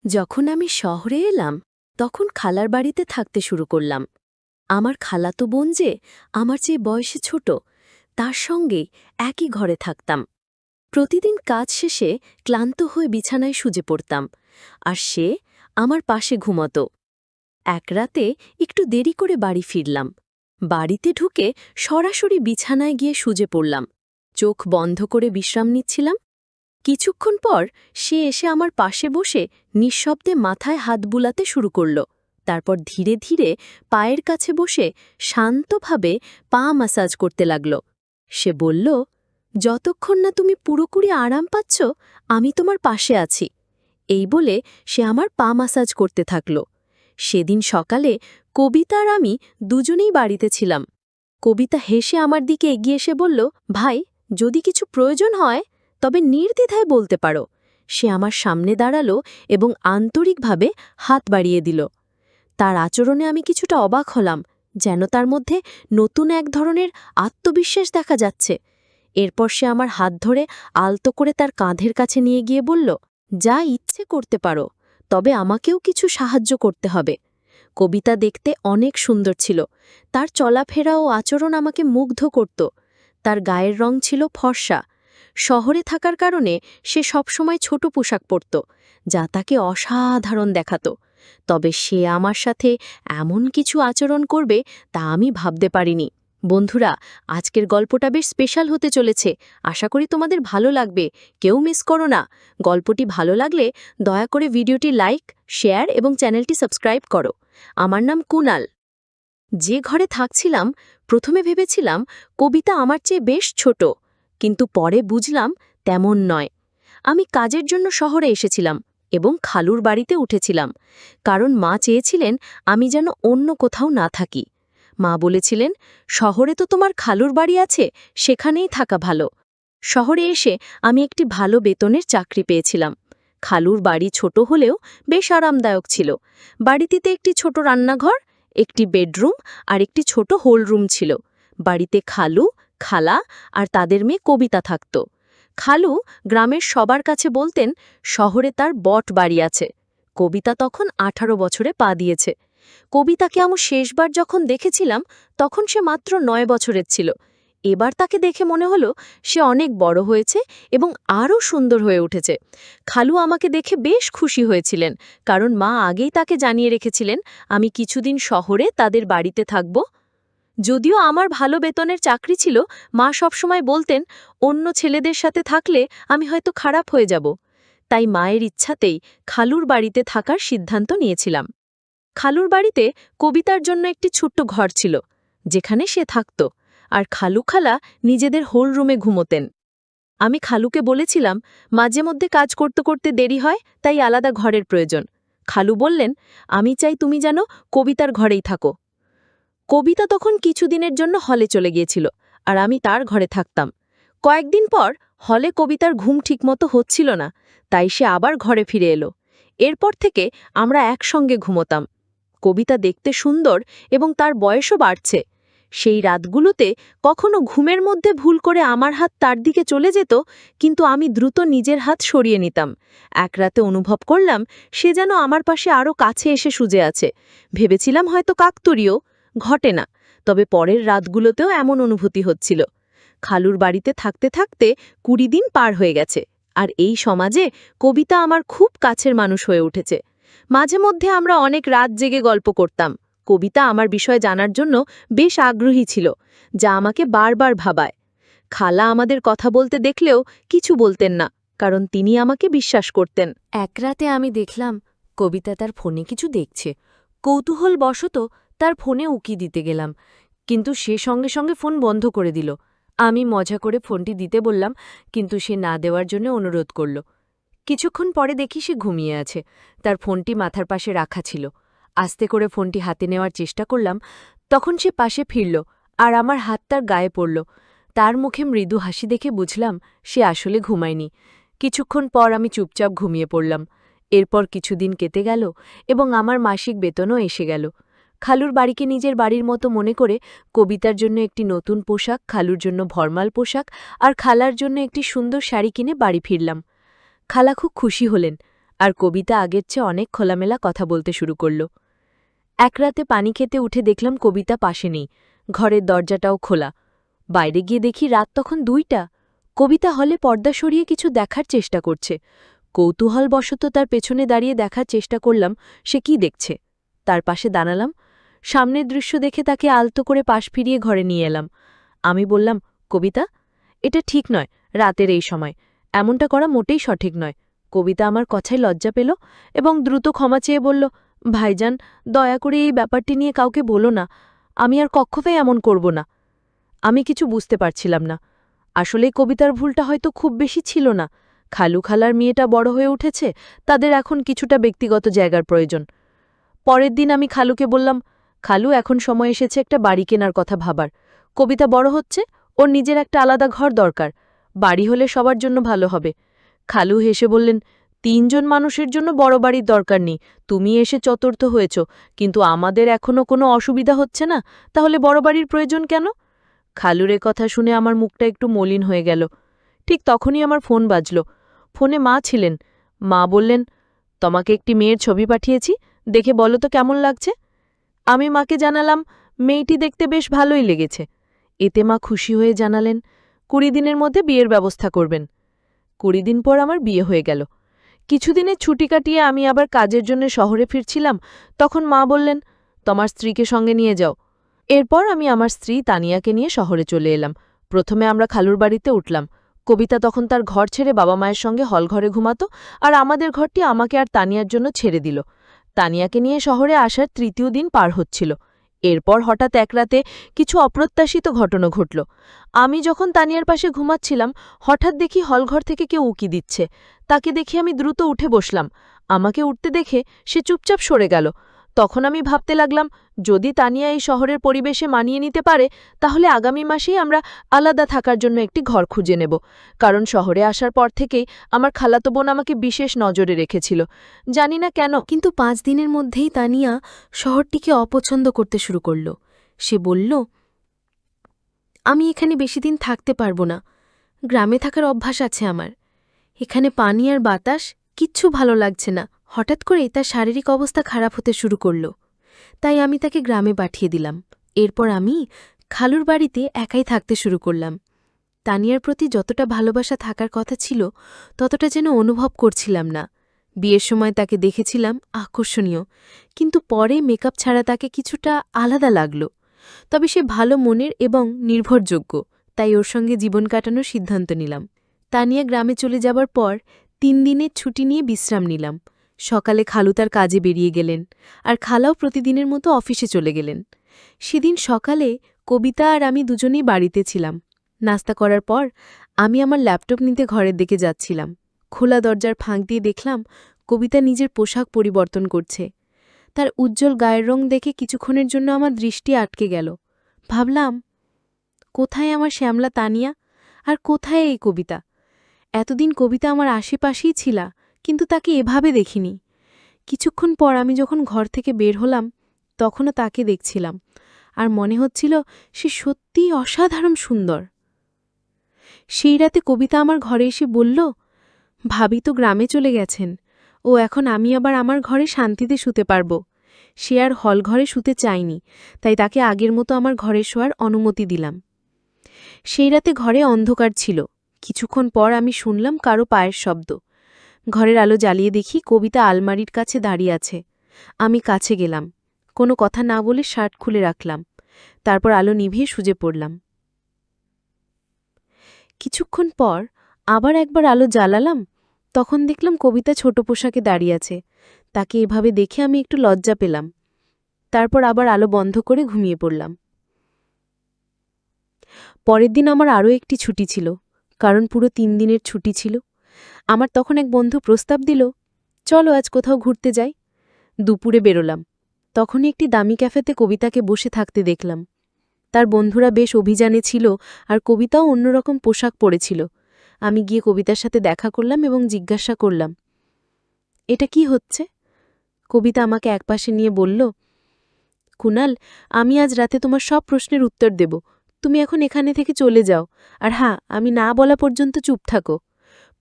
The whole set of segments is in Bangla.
যখন আমি শহরে এলাম তখন খালার বাড়িতে থাকতে শুরু করলাম। আমার খালাতো বোন যে আমার চেয়ে বয়সে ছোট, তার সঙ্গেই একই ঘরে থাকতাম। প্রতিদিন কাজ শেষে ক্লান্ত হয়ে বিছানায় শুয়ে পড়তাম, আর সে আমার পাশে ঘুমত। এক রাতে একটু দেরি করে বাড়ি ফিরলাম। বাড়িতে ঢুকে সরাসরি বিছানায় গিয়ে শুয়ে পড়লাম। চোখ বন্ধ করে বিশ্রাম নিচ্ছিলাম। কিছুক্ষণ পর সে এসে আমার পাশে বসে নিঃশব্দে মাথায় হাত বুলাতে শুরু করল। তারপর ধীরে ধীরে পায়ের কাছে বসে শান্তভাবে পা ম্যাসাজ করতে লাগল। সে বলল, যতক্ষণ না তুমি পুরোপুরি আরাম পাচ্ছ, আমি তোমার পাশে আছি। এই বলে সে আমার পা ম্যাসাজ করতে থাকল। সেদিন সকালে কবিতা আর আমি দুজনেই বাড়িতে ছিলাম। কবিতা হেসে আমার দিকে এগিয়ে এসে বলল, ভাই, যদি কিছু প্রয়োজন হয় তবে নির্দ্বিধায় বলতে পারো। সে আমার সামনে দাঁড়ালো এবং আন্তরিকভাবে হাত বাড়িয়ে দিল। তার আচরণে আমি কিছুটা অবাক হলাম, যেন তার মধ্যে নতুন এক ধরনের আত্মবিশ্বাস দেখা যাচ্ছে। এরপর সে আমার হাত ধরে আলতো করে তার কাঁধের কাছে নিয়ে গিয়ে বলল, যা ইচ্ছে করতে পারো, তবে আমাকেও কিছু সাহায্য করতে হবে। কবিতা দেখতে অনেক সুন্দর ছিল। তার চলাফেরা ও আচরণ আমাকে মুগ্ধ করত। তার গায়ের রং ছিল ফর্সা। শহরে থাকার কারণে সে সবসময় ছোট পোশাক পরত, যা তাকে অসাধারণ দেখাত। তবে সে আমার সাথে এমন কিছু আচরণ করবে তা আমি ভাবতে পারিনি। বন্ধুরা, আজকের গল্পটা বেশ স্পেশাল হতে চলেছে। আশা করি তোমাদের ভালো লাগবে। কেউ মিস করো না। গল্পটি ভালো লাগলে দয়া করে ভিডিওটি লাইক, শেয়ার এবং চ্যানেলটি সাবস্ক্রাইব করো। আমার নাম কুনাল। যে ঘরে থাকছিলাম, প্রথমে ভেবেছিলাম কবিতা আমার চেয়ে বেশ ছোট, কিন্তু পরে বুঝলাম তেমন নয়। আমি কাজের জন্য শহরে এসেছিলাম এবং খালুর বাড়িতে উঠেছিলাম, কারণ মা চেয়েছিলেন আমি যেন অন্য কোথাও না থাকি। মা বলেছিলেন, শহরে তো তোমার খালুর বাড়ি আছে, সেখানেই থাকা ভালো। শহরে এসে আমি একটি ভালো বেতনের চাকরি পেয়েছিলাম। খালুর বাড়ি ছোট হলেও বেশ আরামদায়ক ছিল। বাড়িটিতে একটি ছোট রান্নাঘর, একটি বেডরুম আর একটি ছোট হোল রুম ছিল। বাড়িতে খালু, খালা আর তাদের মেয়ে কবিতা থাকত। খালু গ্রামের সবার কাছে বলতেন শহরে তার বট বাড়ি আছে। কবিতা তখন 18 বছরে পা দিয়েছে। কবিতাকে আমি শেষবার যখন দেখেছিলাম তখন সে মাত্র 9 বছরের ছিল। এবার তাকে দেখে মনে হলো সে অনেক বড় হয়েছে এবং আরও সুন্দর হয়ে উঠেছে। খালু আমাকে দেখে বেশ খুশি হয়েছিলেন, কারণ মা আগেই তাকে জানিয়ে রেখেছিলেন আমি কিছুদিন শহরে তাদের বাড়িতে থাকব। যদিও আমার ভালো বেতনের চাকরি ছিল, মা সবসময় বলতেন অন্য ছেলেদের সাথে থাকলে আমি হয়তো খারাপ হয়ে যাব। তাই মায়ের ইচ্ছাতেই খালুর বাড়িতে থাকার সিদ্ধান্ত নিয়েছিলাম। খালুর বাড়িতে কবিতার জন্য একটি ছোট্ট ঘর ছিল, যেখানে সে থাকত, আর খালু খালা নিজেদের হোল রুমে ঘুমোতেন। আমি খালুকে বলেছিলাম মাঝে মধ্যে কাজ করতে করতে দেরি হয়, তাই আলাদা ঘরের প্রয়োজন। খালু বললেন, আমি চাই তুমি যেন কবিতার ঘরেই থাকো। কবিতা তখন কিছুদিনের জন্য হলে চলে গিয়েছিল, আর আমি তার ঘরে থাকতাম। কয়েকদিন পর হলে কবিতার ঘুম ঠিকমতো হচ্ছিল না, তাই সে আবার ঘরে ফিরে এলো। এরপর থেকে আমরা একসঙ্গে ঘুমোতাম। কবিতা দেখতে সুন্দর এবং তার বয়সও বাড়ছে। সেই রাতগুলোতে কখনো ঘুমের মধ্যে ভুল করে আমার হাত তার দিকে চলে যেত, কিন্তু আমি দ্রুত নিজের হাত সরিয়ে নিতাম। এক রাতে অনুভব করলাম সে যেন আমার পাশে আরও কাছে এসে শুয়ে আছে। ভেবেছিলাম হয়তো কাকতালীয়, ঘটে না। তবে পরের রাতগুলোতেও এমন অনুভূতি হচ্ছিল। খালুর বাড়িতে থাকতে থাকতে 20 দিন পার হয়ে গেছে, আর এই সমাজে কবিতা আমার খুব কাছের মানুষ হয়ে উঠেছে। মাঝে মধ্যে আমরা অনেক রাত জেগে গল্প করতাম। কবিতা আমার বিষয় জানার জন্য বেশ আগ্রহী ছিল, যা আমাকে বারবার ভাবায়। খালা আমাদের কথা বলতে দেখলেও কিছু বলতেন না, কারণ তিনি আমাকে বিশ্বাস করতেন। এক রাতে আমি দেখলাম কবিতা তার ফোনে কিছু দেখছে। কৌতূহলবশত তার ফোনে উকি দিতে গেলাম, কিন্তু সে সঙ্গে সঙ্গে ফোন বন্ধ করে দিল। আমি মজা করে ফোনটি দিতে বললাম, কিন্তু সে না দেওয়ার জন্য অনুরোধ করল। কিছুক্ষণ পরে দেখি সে ঘুমিয়ে আছে। তার ফোনটি মাথার পাশে রাখা ছিল। আস্তে করে ফোনটি হাতে নেওয়ার চেষ্টা করলাম, তখন সে পাশে ফিরল আর আমার হাত তার গায়ে পড়ল। তার মুখে মৃদু হাসি দেখে বুঝলাম সে আসলে ঘুমায়নি। কিছুক্ষণ পর আমি চুপচাপ ঘুমিয়ে পড়লাম। এরপর কিছুদিন কেটে গেল এবং আমার মাসিক বেতনও এসে গেল। খালুর বাড়িকে নিজের বাড়ির মতো মনে করে কবিতার জন্য একটি নতুন পোশাক, খালুর জন্য ভরমাল পোশাক আর খালার জন্য একটি সুন্দর শাড়ি কিনে বাড়ি ফিরলাম। খালা খুব খুশি হলেন। আর কবিতা আগের চেয়ে অনেক খোলামেলা কথা বলতে শুরু করল। এক রাতে পানি খেতে উঠে দেখলাম কবিতা পাশে নেই, ঘরের দরজাটাও খোলা। বাইরে গিয়ে দেখি রাত তখন 2টা। কবিতা হলে পর্দা সরিয়ে কিছু দেখার চেষ্টা করছে। কৌতূহলবশত তার পেছনে দাঁড়িয়ে দেখার চেষ্টা করলাম সে কি দেখছে। তার পাশে দাঁড়ালাম। সামনের দৃশ্য দেখে তাকে আলতো করে পাশ ফিরিয়ে ঘরে নিয়ে এলাম। আমি বললাম, কবিতা, এটা ঠিক নয়, রাতের এই সময় এমনটা করা মোটেই সঠিক নয়। কবিতা আমার কথায় লজ্জা পেল এবং দ্রুত ক্ষমা চেয়ে বলল, ভাইজান, দয়া করে এই ব্যাপারটি নিয়ে কাউকে বলো না, আমি আর কক্ষপে এমন করব না। আমি কিছু বুঝতে পারছিলাম না। আসলে কবিতার ভুলটা হয়তো খুব বেশি ছিল না। খালু খালার মেয়েটা বড় হয়ে উঠেছে, তাদের এখন কিছুটা ব্যক্তিগত জায়গার প্রয়োজন। পরের দিন আমি খালুকে বললাম, খালু, এখন সময় এসেছে একটা বাড়ি কেনার কথা ভাবার। কবিতা বড় হচ্ছে, ওর নিজের একটা আলাদা ঘর দরকার। বাড়ি হলে সবার জন্য ভালো হবে। খালু হেসে বললেন, 3জন মানুষের জন্য বড় বাড়ির দরকার নেই, তুমি এসে চতুর্থ হয়েছ, কিন্তু আমাদের এখনও কোনো অসুবিধা হচ্ছে না, তাহলে বড় বাড়ির প্রয়োজন কেন? খালুর কথা শুনে আমার মুখটা একটু মলিন হয়ে গেল। ঠিক তখনই আমার ফোন বাজল। ফোনে মা ছিলেন। মা বললেন, তোমাকে একটি মেয়ের ছবি পাঠিয়েছি, দেখে বলো তো কেমন লাগছে। আমি মাকে জানালাম, মেয়েটি দেখতে বেশ ভালোই লেগেছে। এতে মা খুশি হয়ে জানালেন, 20 দিনের মধ্যে বিয়ের ব্যবস্থা করবেন। 20 দিন পর আমার বিয়ে হয়ে গেল। কিছুদিনের ছুটি কাটিয়ে আমি আবার কাজের জন্য শহরে ফিরছিলাম, তখন মা বললেন, তোমার স্ত্রীকে সঙ্গে নিয়ে যাও। এরপর আমি আমার স্ত্রী তানিয়াকে নিয়ে শহরে চলে এলাম। প্রথমে আমরা খালুর বাড়িতে উঠলাম। কবিতা তখন তার ঘর ছেড়ে বাবা মায়ের সঙ্গে হলঘরে ঘুমাত, আর আমাদের ঘরটি আমাকে আর তানিয়ার জন্য ছেড়ে দিল। তানিয়াকে নিয়ে শহরে আসার 3য় দিন পার হচ্ছিল। এরপর হঠাৎ এক রাতে কিছু অপ্রত্যাশিত ঘটনা ঘটল। আমি যখন তানিয়ার পাশে ঘুমাচ্ছিলাম, হঠাৎ দেখি হলঘর থেকে কেউ উকি দিচ্ছে। তাকে দেখে আমি দ্রুত উঠে বসলাম। আমাকে উঠতে দেখে সে চুপচাপ সরে গেল। তখন আমি ভাবতে লাগলাম, যদি তানিয়া এই শহরের পরিবেশে মানিয়ে নিতে পারে, তাহলে আগামী মাসেই আমরা আলাদা থাকার জন্য একটি ঘর খুঁজে নেব। কারণ শহরে আসার পর থেকেই আমার খালাতো বোন আমাকে বিশেষ নজরে রেখেছিল। জানি না কেন, কিন্তু 5 দিনের মধ্যেই তানিয়া শহরটিকে অপছন্দ করতে শুরু করল। সে বলল, আমি এখানে বেশি দিন থাকতে পারবো না। গ্রামে থাকার অভ্যাস আছে আমার। এখানে পানি আর বাতাস কিচ্ছু ভালো লাগছে না। হঠাৎ করেই তার শারীরিক অবস্থা খারাপ হতে শুরু করল। তাই আমি তাকে গ্রামে পাঠিয়ে দিলাম। এরপর আমি খালুর বাড়িতে একাই থাকতে শুরু করলাম। তানিয়ার প্রতি যতটা ভালোবাসা থাকার কথা ছিল, ততটা যেন অনুভব করছিলাম না। বিয়ের সময় তাকে দেখেছিলাম আকর্ষণীয়, কিন্তু পরে মেকআপ ছাড়া তাকে কিছুটা আলাদা লাগল। তবে সে ভালো মনের এবং নির্ভরযোগ্য, তাই ওর সঙ্গে জীবন কাটানোর সিদ্ধান্ত নিলাম। তানিয়া গ্রামে চলে যাবার পর 3 দিনের ছুটি নিয়ে বিশ্রাম নিলাম। সকালে খালু তার কাজে বেরিয়ে গেলেন, আর খালাও প্রতিদিনের মতো অফিসে চলে গেলেন। সেদিন সকালে কবিতা আর আমি দুজনেই বাড়িতে ছিলাম। নাস্তা করার পর আমি আমার ল্যাপটপ নিতে ঘরের দিকে যাচ্ছিলাম। খোলা দরজার ফাঁক দিয়ে দেখলাম কবিতা নিজের পোশাক পরিবর্তন করছে। তার উজ্জ্বল গায়ের রং দেখে কিছুক্ষণের জন্য আমার দৃষ্টি আটকে গেল। ভাবলাম, কোথায় আমার শ্যামলা তানিয়া, আর কোথায় এই কবিতা? এতদিন কবিতা আমার আশেপাশেই ছিল, কিন্তু তাকে এভাবে দেখিনি। কিছুক্ষণ পর আমি যখন ঘর থেকে বের হলাম, তখনও তাকে দেখছিলাম, আর মনে হচ্ছিল সে সত্যিই অসাধারণ সুন্দর। সেই রাতে কবিতা আমার ঘরে এসে বলল, ভাবি তো গ্রামে চলে গেছেন, ও এখন আমি আবার আমার ঘরে শান্তিতে শুতে পারব। সে আর হলঘরে শুতে চায়নি, তাই তাকে আগের মতো আমার ঘরে শোয়ার অনুমতি দিলাম। সেই রাতে ঘরে অন্ধকার ছিল। কিছুক্ষণ পর আমি শুনলাম কারো পায়ের শব্দ। ঘরের আলো জ্বালিয়ে দেখি কবিতা আলমারির কাছে দাঁড়িয়ে আছে। আমি কাছে গেলাম। কোনো কথা না বলে শার্ট খুলে রাখলাম। তারপর আলো নিভিয়ে শুয়ে পড়লাম। কিছুক্ষণ পর আবার একবার আলো জ্বালালাম। তখন দেখলাম কবিতা ছোট পোশাকে দাঁড়িয়ে আছে। তাকে এভাবে দেখে আমি একটু লজ্জা পেলাম। তারপর আবার আলো বন্ধ করে ঘুমিয়ে পড়লাম। পরের দিন আমার আরও একটি ছুটি ছিল, কারণ পুরো 3 দিনের ছুটি ছিল। আমার তখন এক বন্ধু প্রস্তাব দিল, চলো আজ কোথাও ঘুরতে যাই। দুপুরে বেরোলাম। তখনই একটি দামি ক্যাফেতে কবিতাকে বসে থাকতে দেখলাম। তার বন্ধুরা বেশ অভিযানে ছিল, আর কবিতাও অন্যরকম পোশাক পরেছিল। আমি গিয়ে কবিতার সাথে দেখা করলাম এবং জিজ্ঞাসা করলাম, এটা কি হচ্ছে? কবিতা আমাকে একপাশে নিয়ে বলল, কুনাল, আমি আজ রাতে তোমার সব প্রশ্নের উত্তর দেব। তুমি এখন এখানে থেকে চলে যাও, আর হ্যাঁ, আমি না বলা পর্যন্ত চুপ থাকো।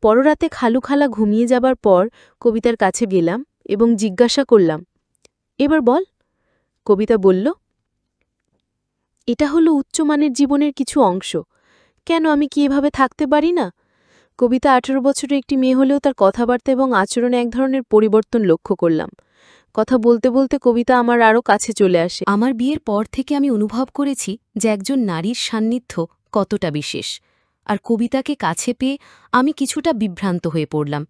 পররাতে খালা ঘুমিয়ে যাবার পর কবিতার কাছে গেলাম এবং জিজ্ঞাসা করলাম, এবার বল। কবিতা বলল, এটা হলো উচ্চমানের জীবনের কিছু অংশ। কেন আমি কি এভাবে থাকতে পারি না? কবিতা 18 বছরের একটি মেয়ে হলেও তার কথাবার্তা এবং আচরণে এক ধরনের পরিবর্তন লক্ষ্য করলাম। কথা বলতে বলতে কবিতা আমার আরও কাছে চলে আসে। আমার বিয়ের পর থেকে আমি অনুভব করেছি যে একজন নারীর সান্নিধ্য কতটা বিশেষ। আর কবিতাকে কাছে পেয়ে আমি কিছুটা বিভ্রান্ত হয়ে পড়লাম।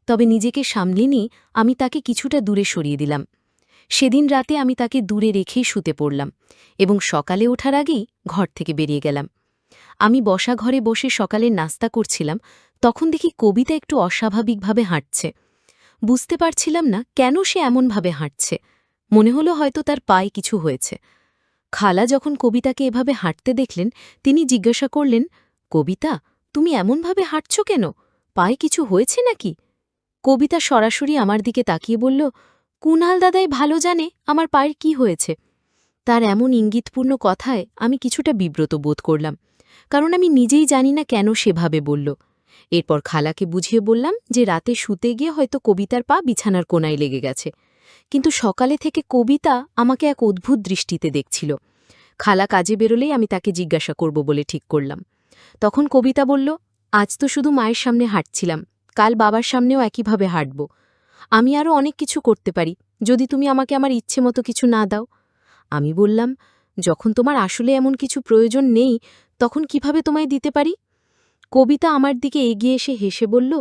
তবে নিজেকে সামলে নিয়ে আমি তাকে কিছুটা দূরে সরিয়ে দিলাম। সেদিন রাতে আমি তাকে দূরে রেখেই শুতে পড়লাম এবং সকালে ওঠার আগেই ঘর থেকে বেরিয়ে গেলাম। আমি বসা ঘরে বসে সকালের নাস্তা করছিলাম, তখন দেখি কবিতা একটু অস্বাভাবিকভাবে হাঁটছে। বুঝতে পারছিলাম না কেন সে এমনভাবে হাঁটছে। মনে হলো হয়তো তার পায়ে কিছু হয়েছে। খালা যখন কবিতাকে এভাবে হাঁটতে দেখলেন, তিনি জিজ্ঞাসা করলেন, কবিতা, তুমি এমনভাবে হাঁটছ কেন? পায়ে কিছু হয়েছে নাকি? কবিতা সরাসরি আমার দিকে তাকিয়ে বলল, কুণাল দাদাই ভালো জানে আমার পায়ের কি হয়েছে। তার এমন ইঙ্গিতপূর্ণ কথায় আমি কিছুটা বিব্রত বোধ করলাম, কারণ আমি নিজেই জানি না কেন সেভাবে বলল। এরপর খালাকে বুঝিয়ে বললাম যে রাতে শুতে গিয়ে হয়তো কবিতার পা বিছানার কোনায় লেগে গেছে। কিন্তু সকালে থেকে কবিতা আমাকে এক অদ্ভুত দৃষ্টিতে দেখছিল। খালা কাজে বেরোলেই আমি তাকে জিজ্ঞাসা করব বলে ঠিক করলাম। তখন কবিতা বলল, আজ তো শুধু মায়ের সামনে হাঁটছিলাম, কাল বাবার সামনেও একইভাবে হাঁটব। আমি আরও অনেক কিছু করতে পারি যদি তুমি আমাকে আমার ইচ্ছে মতো কিছু না দাও। আমি বললাম, যখন তোমার আসলে এমন কিছু প্রয়োজন নেই তখন কিভাবে তোমায় দিতে পারি? কবিতা আমার দিকে এগিয়ে এসে হেসে বলল,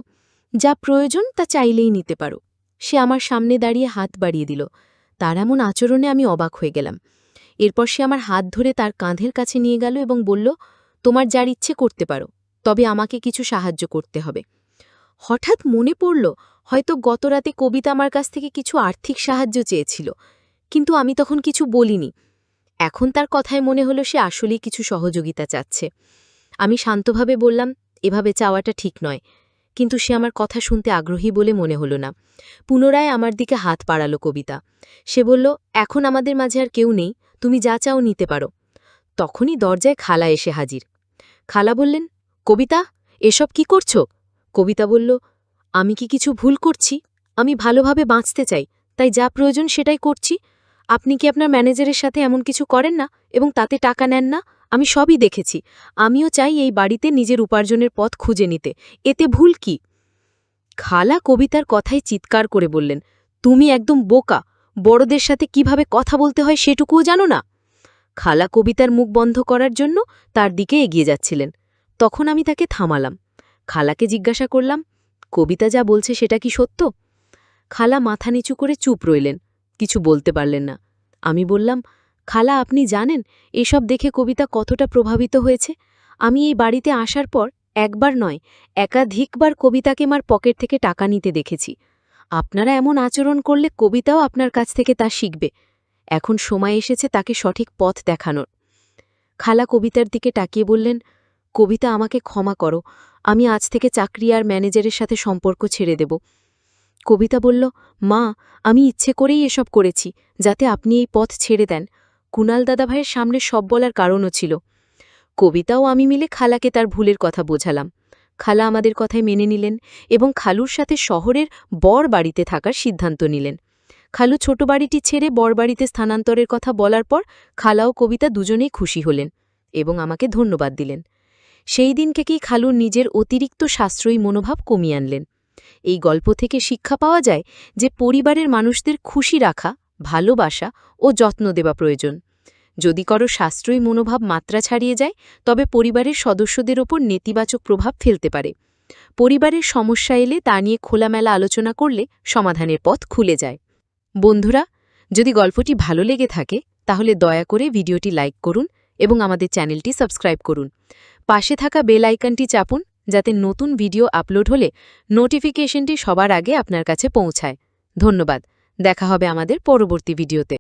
যা প্রয়োজন তা চাইলেই নিতে পারো। সে আমার সামনে দাঁড়িয়ে হাত বাড়িয়ে দিল। তার এমন আচরণে আমি অবাক হয়ে গেলাম। এরপর সে আমার হাত ধরে তার কাঁধের কাছে নিয়ে গেল এবং বলল, তোমার যার ইচ্ছে করতে পারো, তবে আমাকে কিছু সাহায্য করতে হবে। হঠাৎ মনে পড়ল, হয়তো গতরাতে কবিতা আমার কাছ থেকে কিছু আর্থিক সাহায্য চেয়েছিল, কিন্তু আমি তখন কিছু বলিনি। এখন তার কথায় মনে হলো সে আসলেই কিছু সহযোগিতা চাচ্ছে। আমি শান্তভাবে বললাম, এভাবে চাওয়াটা ঠিক নয়, কিন্তু সে আমার কথা শুনতে আগ্রহী বলে মনে হলো না। পুনরায় আমার দিকে হাত বাড়াল কবিতা। সে বলল, এখন আমাদের মাঝে আর কেউ নেই, তুমি যা চাও নিতে পারো। তখনই দরজায় খালা এসে হাজির। খালা বললেন, কবিতা, এসব কি করছো? কবিতা বলল, আমি কি কিছু ভুল করছি? আমি ভালোভাবে বাঁচতে চাই, তাই যা প্রয়োজন সেটাই করছি। আপনি কি আপনার ম্যানেজারের সাথে এমন কিছু করেন না এবং তাতে টাকা নেন না? আমি সবই দেখেছি। আমিও চাই এই বাড়িতে নিজের উপার্জনের পথ খুঁজে নিতে, এতে ভুল কি? খালা কবিতার কথাই চিৎকার করে বললেন, তুমি একদম বোকা, বড়দের সাথে কিভাবে কথা বলতে হয় সেটুকুও জানো না? খালা কবিতার মুখ বন্ধ করার জন্য তার দিকে এগিয়ে যাচ্ছিলেন। তখন আমি তাকে থামালাম। খালাকে জিজ্ঞাসা করলাম, কবিতা যা বলছে সেটা কি সত্য? খালা মাথা নিচু করে চুপ রইলেন, কিছু বলতে পারলেন না। আমি বললাম, খালা, আপনি জানেন এসব দেখে কবিতা কতটা প্রভাবিত হয়েছে? আমি এই বাড়িতে আসার পর একবার নয়, একাধিকবার কবিতাকে আমার পকেট থেকে টাকা নিতে দেখেছি। আপনারা এমন আচরণ করলে কবিতাও আপনার কাছ থেকে তা শিখবে। এখন সময় এসেছে তাকে সঠিক পথ দেখানোর। খালা কবিতার দিকে তাকিয়ে বললেন, কবিতা, আমাকে ক্ষমা করো, আমি আজ থেকে চাকরি আর ম্যানেজারের সাথে সম্পর্ক ছেড়ে দেব। কবিতা বলল, মা, আমি ইচ্ছে করেই এসব করেছি, যাতে আপনি এই পথ ছেড়ে দেন। কুণাল দাদাভাইয়ের সামনে সব বলার কারণও ছিল। কবিতাও আমি মিলে খালাকে তার ভুলের কথা বোঝালাম। খালা আমাদের কথায় মেনে নিলেন এবং খালুর সাথে শহরের বর বাড়িতে থাকার সিদ্ধান্ত নিলেন। খালু ছোট বাড়িটি ছেড়ে বর বাড়িতে স্থানান্তরের কথা বলার পর খালা ও কবিতা দুজনেই খুশি হলেন এবং আমাকে ধন্যবাদ দিলেন। সেই দিন থেকেই খালুর নিজের অতিরিক্ত সাশ্রয়ী মনোভাব কমিয়ে আনলেন। এই গল্প থেকে শিক্ষা পাওয়া যায় যে পরিবারের মানুষদের খুশি রাখা, ভালোবাসা ও যত্ন দেওয়া প্রয়োজন। যদি কারো সাশ্রয়ী মনোভাব মাত্রা ছাড়িয়ে যায়, তবে পরিবারের সদস্যদের ওপর নেতিবাচক প্রভাব ফেলতে পারে। পরিবারের সমস্যা এলে তা নিয়ে খোলামেলা আলোচনা করলে সমাধানের পথ খুলে যায়। বন্ধুরা, যদি গল্পটি ভালো লেগে থাকে তাহলে দয়া করে ভিডিওটি লাইক করুন এবং আমাদের চ্যানেলটি সাবস্ক্রাইব করুন। পাশে থাকা বেল আইকনটি চাপুন, যাতে নতুন ভিডিও আপলোড হলে নোটিফিকেশনটি সবার আগে আপনার কাছে পৌঁছায়। ধন্যবাদ। দেখা হবে আমাদের পরবর্তী ভিডিওতে।